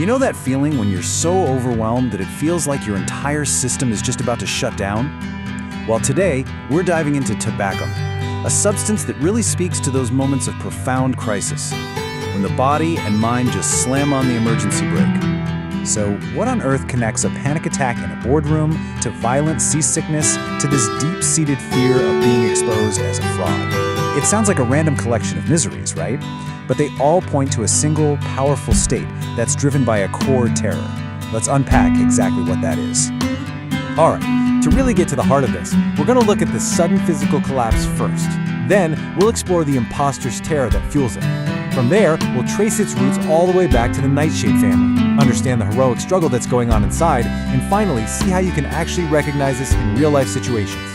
You know that feeling when you're so overwhelmed that it feels like your entire system is just about to shut down? Well, today, we're diving into Tabacum, a substance that really speaks to those moments of profound crisis, when the body and mind just slam on the emergency brake. So, what on earth connects a panic attack in a boardroom to violent seasickness to this deep-seated fear of being exposed as a fraud? It sounds like a random collection of miseries, right? But they all point to a single, powerful state that's driven by a core terror. Let's unpack exactly what that is. All right, to really get to the heart of this, we're going to look at the sudden physical collapse first. Then, we'll explore the imposter's terror that fuels it. From there, we'll trace its roots all the way back to the nightshade family, understand the heroic struggle that's going on inside, and finally, see how you can actually recognize this in real-life situations.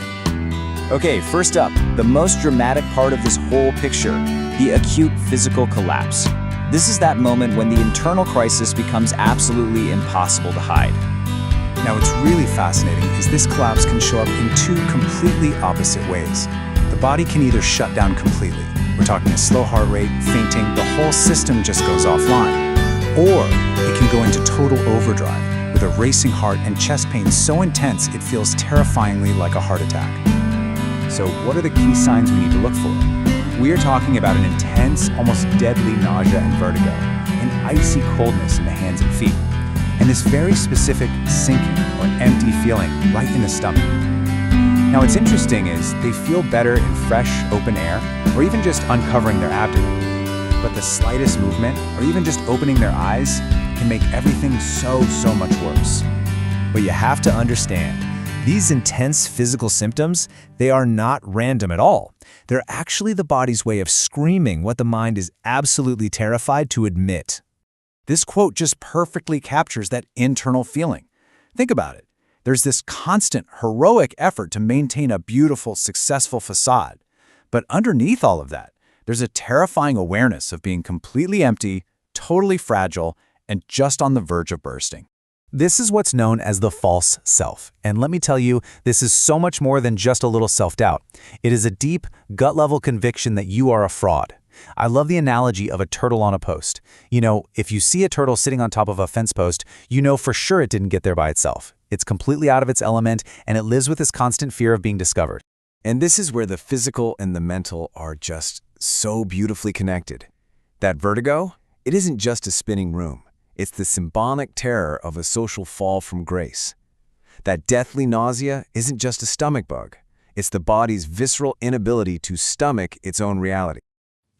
Okay, first up, the most dramatic part of this whole picture, the acute physical collapse. This is that moment when the internal crisis becomes absolutely impossible to hide. Now, what's really fascinating is this collapse can show up in two completely opposite ways. The body can either shut down completely. We're talking a slow heart rate, fainting, the whole system just goes offline. Or it can go into total overdrive with a racing heart and chest pain so intense it feels terrifyingly like a heart attack. So what are the key signs we need to look for? We are talking about an intense, almost deadly nausea and vertigo, an icy coldness in the hands and feet, and this very specific sinking or empty feeling right in the stomach. Now what's interesting is they feel better in fresh, open air, or even just uncovering their abdomen. But the slightest movement, or even just opening their eyes, can make everything so much worse. But you have to understand, these intense physical symptoms, they are not random at all. They're actually the body's way of screaming what the mind is absolutely terrified to admit. This quote just perfectly captures that internal feeling. Think about it. There's this constant, heroic effort to maintain a beautiful, successful facade. But underneath all of that, there's a terrifying awareness of being completely empty, totally fragile, and just on the verge of bursting. This is what's known as the false self. And let me tell you, this is so much more than just a little self-doubt. It is a deep, gut-level conviction that you are a fraud. I love the analogy of a turtle on a post. You know, if you see a turtle sitting on top of a fence post, you know for sure it didn't get there by itself. It's completely out of its element, and it lives with this constant fear of being discovered. And this is where the physical and the mental are just so beautifully connected. That vertigo, it isn't just a spinning room. It's the symbolic terror of a social fall from grace. That deathly nausea isn't just a stomach bug. It's the body's visceral inability to stomach its own reality.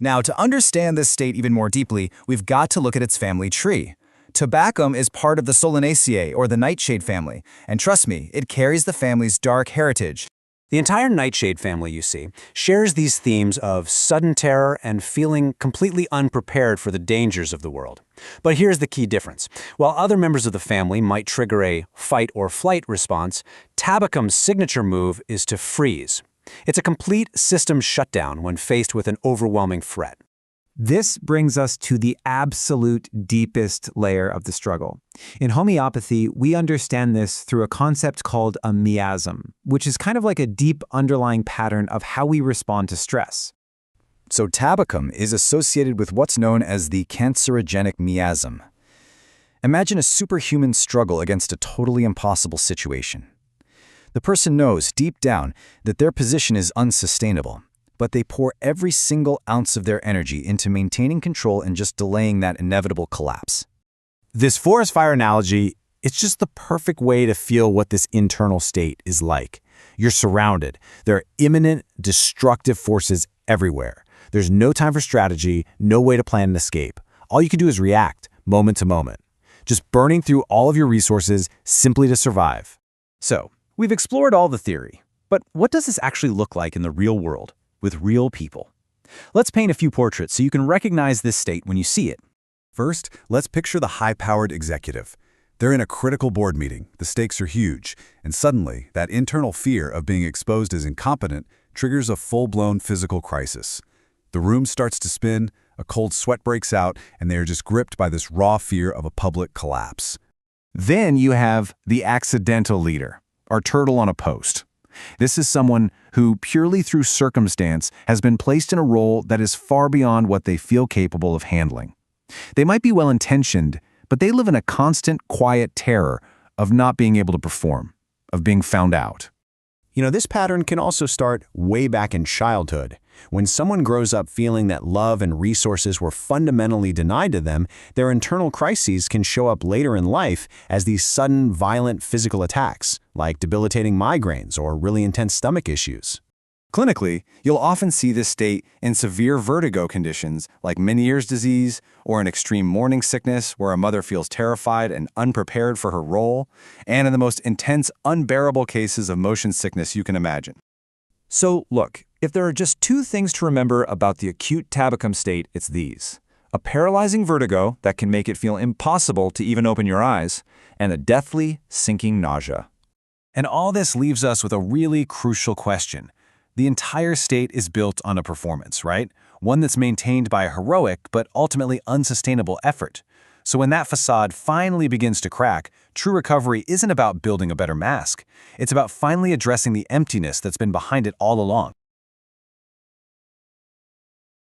Now, to understand this state even more deeply, we've got to look at its family tree. Tabacum is part of the Solanaceae, or the nightshade family, and trust me, it carries the family's dark heritage. The entire nightshade family, you see, shares these themes of sudden terror and feeling completely unprepared for the dangers of the world. But here's the key difference. While other members of the family might trigger a fight or flight response, Tabacum's signature move is to freeze. It's a complete system shutdown when faced with an overwhelming threat. This brings us to the absolute deepest layer of the struggle. In homeopathy, we understand this through a concept called a miasm, which is kind of like a deep underlying pattern of how we respond to stress. So Tabacum is associated with what's known as the cancerogenic miasm. Imagine a superhuman struggle against a totally impossible situation. The person knows deep down that their position is unsustainable, but they pour every single ounce of their energy into maintaining control and just delaying that inevitable collapse. This forest fire analogy, it's just the perfect way to feel what this internal state is like. You're surrounded. There are imminent, destructive forces everywhere. There's no time for strategy, no way to plan an escape. All you can do is react, moment to moment, just burning through all of your resources simply to survive. So, we've explored all the theory, but what does this actually look like in the real world, with real people? Let's paint a few portraits so you can recognize this state when you see it. First, let's picture the high-powered executive. They're in a critical board meeting, the stakes are huge, and suddenly, that internal fear of being exposed as incompetent triggers a full-blown physical crisis. The room starts to spin, a cold sweat breaks out, and they are just gripped by this raw fear of a public collapse. Then you have the accidental leader, our turtle on a post. This is someone who, purely through circumstance, has been placed in a role that is far beyond what they feel capable of handling. They might be well-intentioned, but they live in a constant, quiet terror of not being able to perform, of being found out. This pattern can also start way back in childhood. When someone grows up feeling that love and resources were fundamentally denied to them, their internal crises can show up later in life as these sudden, violent physical attacks, like debilitating migraines or really intense stomach issues. Clinically, you'll often see this state in severe vertigo conditions like Meniere's disease or in extreme morning sickness where a mother feels terrified and unprepared for her role, and in the most intense, unbearable cases of motion sickness you can imagine. So, look, if there are just two things to remember about the acute Tabacum state, it's these: a paralyzing vertigo that can make it feel impossible to even open your eyes, and a deathly, sinking nausea. And all this leaves us with a really crucial question. The entire state is built on a performance, right? One that's maintained by a heroic but ultimately unsustainable effort. So when that facade finally begins to crack, true recovery isn't about building a better mask. It's about finally addressing the emptiness that's been behind it all along.